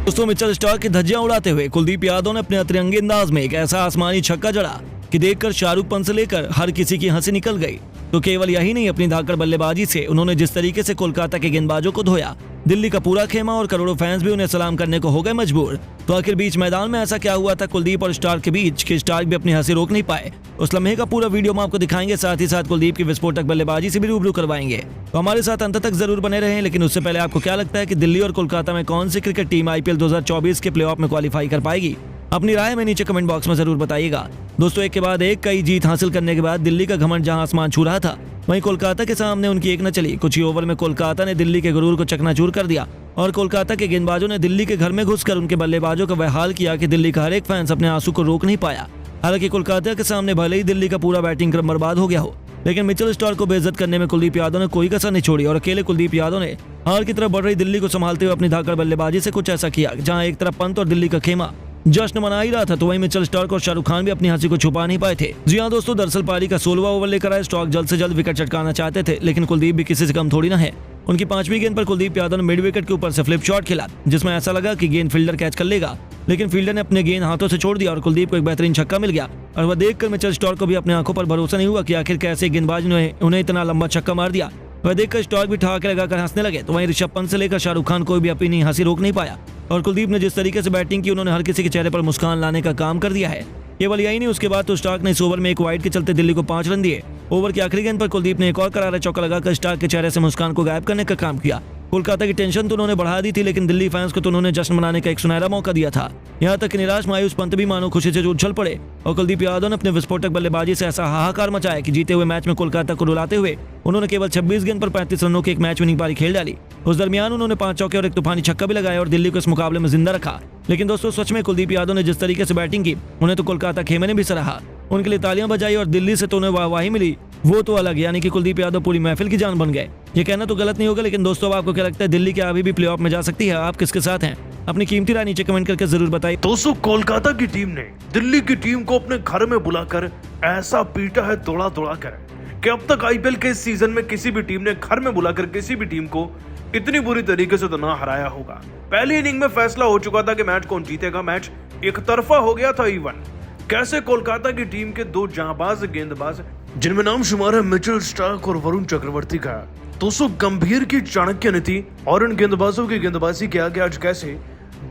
दोस्तों Mitchell Starc की धज्जियां उड़ाते हुए कुलदीप यादव ने अपने अतरंगी अंदाज में एक ऐसा आसमानी छक्का जड़ा कि देखकर शाहरुख पंत से लेकर हर किसी की हंसी निकल गई। तो केवल यही नहीं, अपनी धाकड़ बल्लेबाजी से उन्होंने जिस तरीके से कोलकाता के गेंदबाजों को धोया, दिल्ली का पूरा खेमा और करोड़ों फैंस भी उन्हें सलाम करने को हो गए मजबूर। तो आखिर बीच मैदान में ऐसा क्या हुआ था कुलदीप और स्टार्क के बीच कि स्टार्क भी अपनी हंसी रोक नहीं पाए? उस लम्हे का पूरा वीडियो हम आपको दिखाएंगे, साथ ही साथ कुलदीप की विस्फोटक बल्लेबाजी से भी रूबरू करवाएंगे। तो हमारे साथ अंत तक जरूर बने रहें। लेकिन उससे पहले आपको क्या लगता है कि दिल्ली और कोलकाता में कौन सी क्रिकेट टीम IPL 2024 के प्लेऑफ में क्वालिफाई कर पाएगी? अपनी राय में नीचे कमेंट बॉक्स में जरूर बताइएगा। दोस्तों एक के बाद एक कई जीत हासिल करने के बाद दिल्ली का घमंड जहां आसमान छू रहा था, वहीं कोलकाता के सामने उनकी एक न चली। कुछ ही ओवर में कोलकाता ने दिल्ली के गुरूर को चकनाचूर कर दिया और कोलकाता के गेंदबाजों ने दिल्ली के घर में घुसकर उनके बल्लेबाजों का वह हाल किया कि दिल्ली का हर एक फैंस अपने आंसू को रोक नहीं पाया। हालांकि कोलकाता के सामने भले ही दिल्ली का पूरा बैटिंग क्रम बर्बाद हो गया हो, लेकिन मिचेल स्टार्क को बेइज्जत करने में कुलदीप यादव ने कोई कसर नहीं छोड़ी और अकेले कुलदीप यादव ने हार की तरफ बढ़ रही दिल्ली को संभालते हुए अपनी धाकड़ बल्लेबाजी से कुछ ऐसा किया जहां एक तरफ पंत और दिल्ली का खेमा जश्न मना ही रहा था, तो वहीं मिचेल स्टार्क और शाहरुख खान भी अपनी हंसी को छुपा नहीं पाए थे। जी हाँ दोस्तों, दरअसल पारी का 16वां ओवर लेकर आए स्टार्क जल्द से जल्द विकेट चटकाना चाहते थे, लेकिन कुलदीप भी किसी से कम थोड़ी ना है। उनकी 5वीं गेंद पर कुलदीप यादव ने मिड विकेट के ऊपर से फ्लिप शॉट खेला, जिसमें ऐसा लगा कि गेंद फील्डर कैच कर लेगा, लेकिन फील्डर ने अपने गेंद हाथों से छोड़ दिया और कुलदीप को एक बेहतरीन छक्का मिल गया। और वह देखकर मिचेल स्टार्क को भी अपने आंखों पर भरोसा नहीं हुआ कि आखिर कैसे गेंदबाज ने उन्हें इतना लंबा छक्का मार दिया। वह देखकर स्टार्क भी ठहाके लगाकर हंसने लगे। तो वहीं ऋषभ पंत से लेकर शाहरुख खान कोई भी अपनी हंसी रोक नहीं पाया और कुलदीप ने जिस तरीके से बैटिंग की, उन्होंने हर किसी के चेहरे पर मुस्कान लाने का काम कर दिया है। केवल यही नहीं, उसके बाद तो स्टार्क ने इस ओवर में एक वाइड के चलते दिल्ली को 5 रन दिए। ओवर की आखिरी गेंद पर कुलदीप ने एक और करारा चौका लगाकर स्टार्क के चेहरे से मुस्कान को गायब करने का काम किया। कोलकाता की टेंशन तो उन्होंने बढ़ा दी थी, लेकिन दिल्ली फैंस को तो उन्होंने जश्न मनाने का एक सुनहरा मौका दिया था। यहाँ तक कि निराश मायूस पंत भी मानो खुशी से उछल पड़े और कुलदीप यादव ने अपने विस्फोटक बल्लेबाजी से ऐसा हाहाकार मचाया कि जीते हुए मैच में कोलकाता को रुलाते हुए उन्होंने केवल 26 गेंद पर 35 रनों की एक मैच विनिंग पारी खेल डाली। उस दरमियान उन्होंने 5 चौके और एक तूफानी छक्का भी लगाया और दिल्ली को इस मुकाबले में जिंदा रखा। लेकिन दोस्तों सच में कुलदीप यादव ने जिस तरीके से बैटिंग की, उन्हें तो कोलकाता खेमे ने भी सराहा, उनके लिए तालियां बजाई और दिल्ली से तो उन्हें वाहवाही मिली, वो तो अलग, यानी कि कुलदीप यादव पूरी महफिल की जान बन गए। ये कहना तो गलत नहीं होगा, लेकिन दोस्तों अब आपको क्या लगता है, दिल्ली क्या अभी भी प्लेऑफ में जा सकती है? आप किसके साथ हैं? अपनी कीमती राय नीचे कमेंट करके जरूर बताइए। दोस्तों कोलकाता की टीम ने दिल्ली की टीम को अपने घर में बुलाकर ऐसा पीटा है दौड़ा दौड़ा कर कि अब तक IPL के इस सीजन में किसी भी टीम ने घर में बुलाकर किसी भी टीम को इतनी बुरी तरीके से तो ना हराया होगा। पहली इनिंग में फैसला हो चुका था कि मैच कौन जीतेगा, मैच एक तरफा हो गया था इवन। कैसे कोलकाता की टीम के 2 जांबाज गेंदबाज, जिनमें नाम शुमार है मिचेल स्टार्क और वरुण चक्रवर्ती का, 200 गंभीर की चाणक्य नीति और इन गेंदबाजों की गेंदबाजी के आगे आज कैसे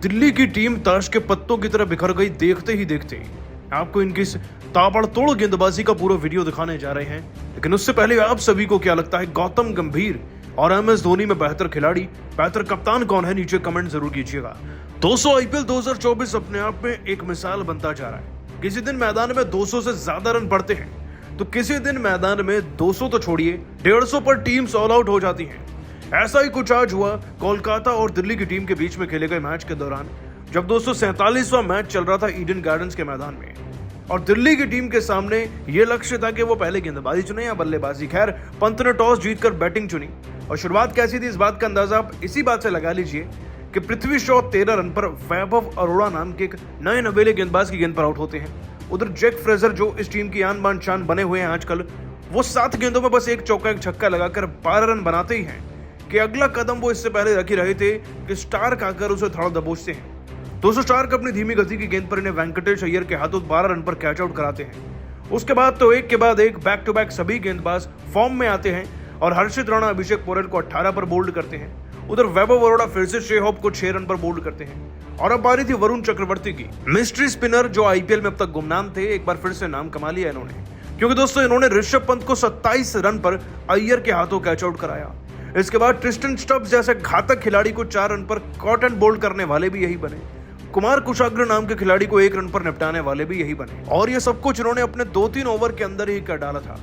दिल्ली की टीम ताश के पत्तों की तरह बिखर गई, देखते ही देखते आपको इनकी इस ताबड़तोड़ गेंदबाजी का पूरा वीडियो दिखाने जा रहे हैं। लेकिन उससे पहले आप सभी को क्या लगता है, गौतम गंभीर और MS धोनी में बेहतर खिलाड़ी, बेहतर कप्तान कौन है? नीचे कमेंट जरूर कीजिएगा। 200 IPL 2024 अपने आप में एक मिसाल बनता जा रहा है। किसी दिन मैदान में 200 से ज्यादा रन पड़ते हैं, तो किसी दिन मैदान में 200 तो छोड़िए 150 पर टीम्स ऑल आउट हो जाती हैं। ऐसा ही कुछ आज हुआ कोलकाता और दिल्ली की टीम के बीच में खेले गए मैच के दौरान, जब 247वां मैच चल रहा था ईडन गार्डन्स के मैदान में और दिल्ली की टीम के सामने यह लक्ष्य था कि वो पहले गेंदबाजी चुने या बल्लेबाजी। खैर, पंत ने टॉस जीतकर बैटिंग चुनी और शुरुआत कैसी थी इस बात का अंदाजा आप इसी बात से लगा लीजिए कि पृथ्वी शॉ 13 रन पर वैभव अरोड़ा नाम के एक नए नवेले गेंदबाज की गेंद पर आउट होते हैं। उधर जैक फ्रेजर, जो इस टीम की आन बान शान बने हुए हैं आजकल, वो 7 गेंदों में बस एक चौका एक छक्का लगाकर 12 रन बनाते ही हैं कि अगला कदम वो इससे पहले रख ही रहे थे कि स्टार्क आकर उसे थोड़ा दबोचते हैं। दोस्तों स्टार्क अपनी धीमी गति की गेंद पर इन्हें वेंकटेश अय्यर के हाथों 12 रन पर कैच आउट कराते हैं। उसके बाद तो एक के बाद एक बैक टू बैक सभी गेंदबाज फॉर्म में आते हैं और हर्षित राणा अभिषेक पोरेल को 18 पर बोल्ड करते हैं। उधर वैभव अरोड़ा फिर से श्रेय होप को 6 रन पर बोल्ड करते हैं और अब बारी थी वरुण चक्रवर्ती की। मिस्ट्री स्पिनर जो IPL में अब तक गुमनाम थे, एक बार फिर से नाम कमा लिया इन्होंने, क्योंकि दोस्तों इन्होंने ऋषभ पंत को 27 रन पर अय्यर के हाथों कैच आउट कराया। इसके बाद ट्रिस्टन स्टब्स जैसे घातक खिलाड़ी को 4 रन पर कॉट एंड बोल्ड करने वाले भी यही बने। कुमार कुशाग्र नाम के खिलाड़ी को 1 रन पर निपटाने वाले भी यही बने और ये सब कुछ इन्होंने अपने 2-3 ओवर के अंदर ही कर डाला था।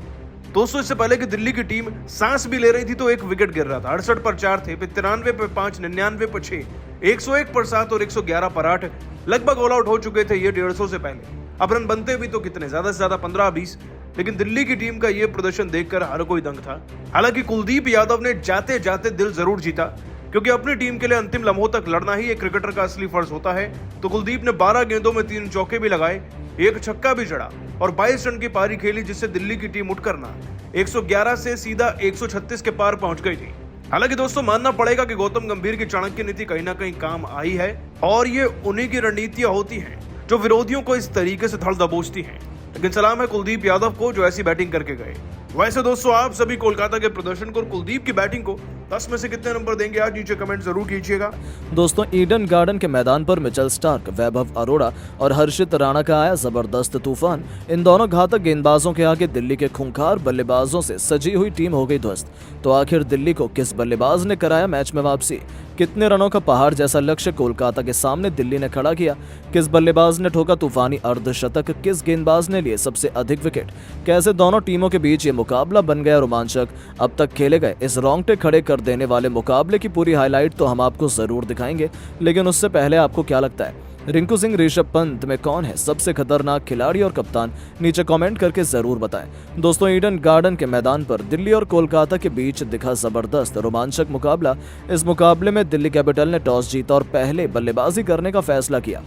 दोस्तों इससे पहले कि दिल्ली की टीम सांस भी ले रही थी तो एक विकेट गिर रहा था। 68 पर 4 थे, फिर 93 पर 5, 99 पर 6, 101 पर 7 और 111 पर 8 लगभग ऑल आउट हो चुके थे ये 150 से पहले। अब रन बनते भी तो कितने, ज्यादा से ज्यादा 15-20, लेकिन दिल्ली की टीम का ये प्रदर्शन देखकर हर कोई दंग था। हालांकि कुलदीप यादव ने जाते जाते दिल जरूर जीता, क्योंकि अपनी टीम के लिए अंतिम लम्हों तक लड़ना ही एक क्रिकेटर का असली फर्ज होता है। तो कुलदीप ने 12 गेंदों में 3 चौके भी लगाए, एक छक्का भी जड़ा और 22 रन की पारी खेली, जिससे दिल्ली की टीम उठकर ना 111 से सीधा 136 के पार पहुंच गई थी। हालांकि दोस्तों मानना पड़ेगा कि गौतम गंभीर की चाणक्य नीति कहीं ना कहीं काम आई है और ये उन्हीं की रणनीतियां होती हैं जो विरोधियों को इस तरीके से धड़ दबोचती हैं। लेकिन सलाम है कुलदीप यादव को जो ऐसी बैटिंग करके गए। वैसे दोस्तों आप सभी कोलकाता के प्रदर्शन को और कुलदीप की बैटिंग को 10 में से कितने नंबर देंगे आज नीचे कमेंट जरूर कीजिएगा। दोस्तों ईडन गार्डन के मैदान पर मिचेल स्टार्क, वैभव अरोड़ा और हर्षित राणा का आया जबरदस्त तूफान। इन दोनों घातक गेंदबाजों के आगे दिल्ली के खूंखार बल्लेबाजों से सजी हुई टीम हो गई ध्वस्त। तो आखिर दिल्ली को किस बल्लेबाज ने कराया मैच में वापसी? कितने रनों का पहाड़ जैसा लक्ष्य कोलकाता के सामने दिल्ली ने खड़ा किया? किस बल्लेबाज ने ठोका तूफानी अर्धशतक? किस गेंदबाज ने लिए सबसे अधिक विकेट? कैसे दोनों टीमों के बीच ये मुकाबला बन गया रोमांचक? अब तक खेले गए इस रोंगटे खड़े कर देने वाले मुकाबले की पूरी हाईलाइट तो हम आपको जरूर दिखाएंगे, लेकिन उससे पहले आपको क्या लगता है रिंकू सिंह ऋषभ पंत में कौन है सबसे खतरनाक खिलाड़ी और कप्तान? नीचे कमेंट करके जरूर बताएं। दोस्तों ईडन गार्डन के मैदान पर दिल्ली और कोलकाता के बीच दिखा जबरदस्त रोमांचक मुकाबला। इस मुकाबले में दिल्ली कैपिटल ने टॉस जीता और पहले बल्लेबाजी करने का फैसला किया।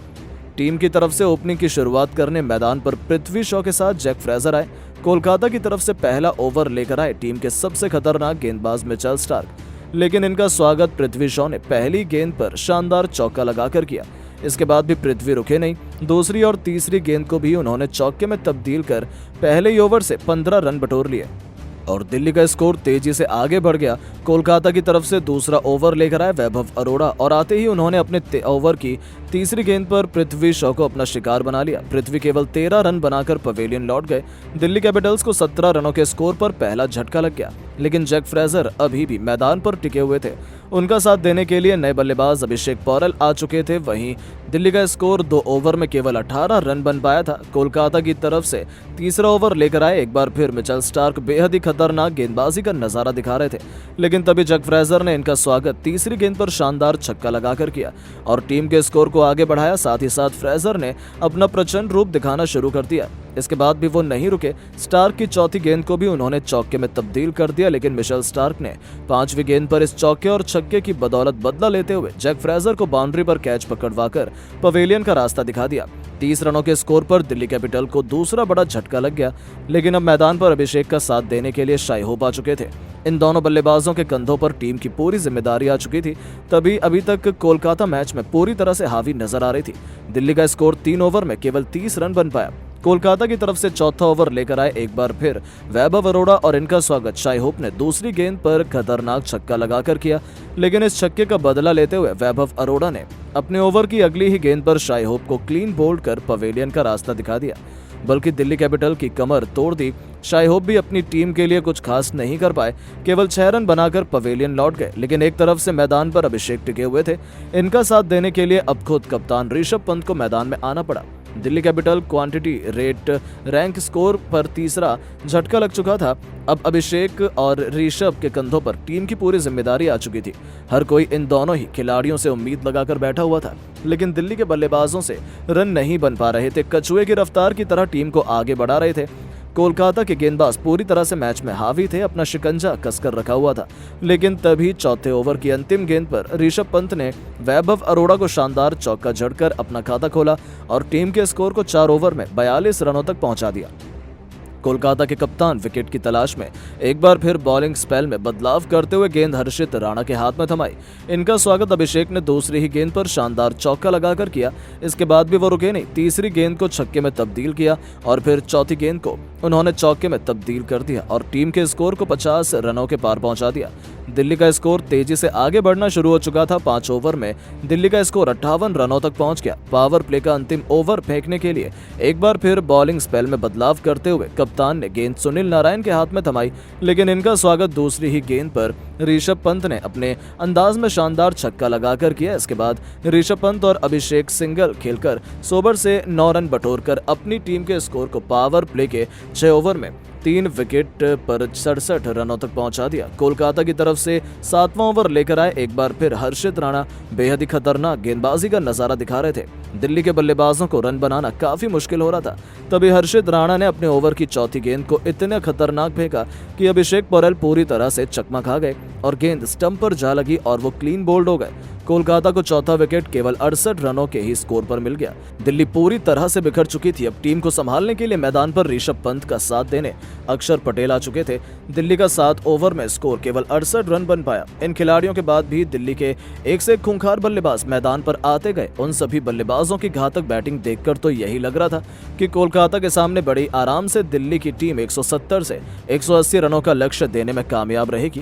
टीम की तरफ से ओपनिंग की शुरुआत करने मैदान पर पृथ्वी शॉ के साथ जैक फ्रेजर आए। कोलकाता की तरफ से पहला ओवर लेकर आए टीम के सबसे खतरनाक गेंदबाज मिचेल स्टार्क, लेकिन इनका स्वागत पृथ्वी शॉ ने पहली गेंद पर शानदार चौका लगाकर किया। इसके बाद भी पृथ्वी रुके नहीं, दूसरी और तीसरी गेंद को भी उन्होंने चौके में तब्दील कर पहले ही ओवर से 15 रन बटोर लिए और दिल्ली का स्कोर तेजी से आगे बढ़ गया। कोलकाता की तरफ से दूसरा ओवर लेकर आए वैभव अरोड़ा और आते ही उन्होंने अपने ओवर की तीसरी गेंद पर पृथ्वी शॉ को अपना शिकार बना लिया। पृथ्वी केवल 13 रन बनाकर पवेलियन लौट गए। दिल्ली कैपिटल्स को 17 रनों के स्कोर पर पहला झटका लग गया, लेकिन जैक फ्रेजर अभी भी मैदान पर टिके हुए थे। उनका साथ देने के लिए नए बल्लेबाज अभिषेक पौरल आ चुके थे। वहीं दिल्ली का स्कोर 2 ओवर में केवल 18 रन बन पाया था। कोलकाता की तरफ से तीसरा ओवर लेकर आए एक बार फिर मिचेल स्टार्क बेहद ही खतरनाक गेंदबाजी का नजारा दिखा रहे थे, लेकिन तभी जैक फ्रेजर ने इनका स्वागत तीसरी गेंद पर शानदार छक्का लगाकर किया और टीम के स्कोर को आगे बढ़ाया। साथ ही साथ फ्रेजर ने अपना प्रचंड रूप दिखाना शुरू कर दिया। इसके बाद भी वो नहीं रुके। स्टार्क की चौथी गेंद को भी उन्होंने चौके में तब्दील कर दिया, लेकिन मिचेल स्टार्क ने 5वीं गेंद पर इस चौके और छक्के की बदौलत बदला लेते हुए जैक फ्रेजर को बाउंड्री पर कैच पकड़वाकर पवेलियन का रास्ता दिखा दिया। 30 रनों के स्कोर पर दिल्ली कैपिटल को दूसरा बड़ा झटका लग गया, लेकिन अब मैदान पर अभिषेक का साथ देने के लिए शाही होप आ चुके थे। इन दोनों बल्लेबाजों के कंधों पर टीम की पूरी जिम्मेदारी आ चुकी थी। तभी अभी तक कोलकाता मैच में पूरी तरह से हावी नजर आ रही थी। दिल्ली का स्कोर 3 ओवर में केवल 30 रन बन पाया। कोलकाता की तरफ से चौथा ओवर लेकर आए एक बार फिर वैभव अरोड़ा और इनका स्वागत शाही होप ने दूसरी गेंद पर खतरनाक छक्का लगाकर किया, लेकिन इस छक्के का बदला लेते हुए वैभव अरोड़ा ने अपने ओवर की अगली ही गेंद पर शाही होप को क्लीन बोल्ड कर पवेलियन का रास्ता दिखा दिया, बल्कि दिल्ली कैपिटल की कमर तोड़ दी। शाही होप भी अपनी टीम के लिए कुछ खास नहीं कर पाए, केवल 6 रन बनाकर पवेलियन लौट गए। लेकिन एक तरफ से मैदान पर अभिषेक टिके हुए थे। इनका साथ देने के लिए अब खुद कप्तान ऋषभ पंत को मैदान में आना पड़ा। Delhi capital quantity rate rank score पर तीसरा झटका लग चुका था। अब अभिषेक और ऋषभ के कंधों पर टीम की पूरी जिम्मेदारी आ चुकी थी। हर कोई इन दोनों ही खिलाड़ियों से उम्मीद लगाकर बैठा हुआ था, लेकिन दिल्ली के बल्लेबाजों से रन नहीं बन पा रहे थे। कछुए की रफ्तार की तरह टीम को आगे बढ़ा रहे थे। कोलकाता के गेंदबाज पूरी तरह से मैच में हावी थे, अपना शिकंजा कसकर रखा हुआ था। लेकिन तभी चौथे ओवर की अंतिम गेंद पर ऋषभ पंत ने वैभव अरोड़ा को शानदार चौका जड़कर अपना खाता खोला और टीम के स्कोर को 4 ओवर में 42 रनों तक पहुंचा दिया। कोलकाता के कप्तान विकेट की तलाश में एक बार फिर बॉलिंग स्पेल में बदलाव करते हुए गेंद हर्षित राणा के हाथ में थमाई। इनका स्वागत अभिषेक ने दूसरी ही गेंद पर शानदार चौका लगाकर किया। इसके बाद भी वो रुके नहीं, तीसरी गेंद को छक्के में तब्दील किया और फिर चौथी गेंद को उन्होंने चौके में तब्दील कर दिया और टीम के स्कोर को 50 रनों के पार पहुंचा दिया। दिल्ली का स्कोर तेजी से आगे बढ़ना शुरू हो चुका था। 5 ओवर में दिल्ली का स्कोर 58 रनों तक पहुंच गया। पावर प्ले का अंतिम ओवर फेंकने के लिए एक बार फिर बॉलिंग स्पेल में बदलाव करते हुए कप्तान ने गेंद सुनील नारायण के हाथ में थमाई, लेकिन इनका स्वागत दूसरी ही गेंद पर ऋषभ पंत ने अपने अंदाज में शानदार छक्का लगाकर किया। इसके बाद ऋषभ पंत और अभिषेक सिंगल खेलकर सोबर से 9 रन बटोरकर अपनी टीम के स्कोर को पावर प्ले के 6 ओवर में 3 विकेट पर 67 रनों तक पहुंचा दिया। कोलकाता की तरफ से 7वां ओवर लेकर आए एक बार फिर हर्षित राणा बेहद ही खतरनाक गेंदबाजी का नजारा दिखा रहे थे। दिल्ली के बल्लेबाजों को रन बनाना काफी मुश्किल हो रहा था। तभी हर्षित राणा ने अपने ओवर की चौथी गेंद को इतना खतरनाक फेंका कि अभिषेक पौरल पूरी तरह से चकमा खा गए और गेंद स्टंप पर जा लगी और वो क्लीन बोल्ड हो गए। कोलकाता को चौथा विकेट केवल 68 रनों के ही स्कोर पर मिल गया। दिल्ली पूरी तरह से बिखर चुकी थी। अब टीम को संभालने के लिए मैदान पर ऋषभ पंत का साथ देने अक्षर पटेल आ चुके थे। दिल्ली का 7 ओवर में स्कोर केवल 68 रन बन पाया। इन खिलाड़ियों के बाद भी दिल्ली के एक से एक खूंखार बल्लेबाज मैदान पर आते गए। उन सभी बल्लेबाजों की घातक बैटिंग देखकर तो यही लग रहा था कि कोलकाता के सामने बड़ी आराम से दिल्ली की टीम 170 से 180 रनों का लक्ष्य देने में कामयाब रहेगी।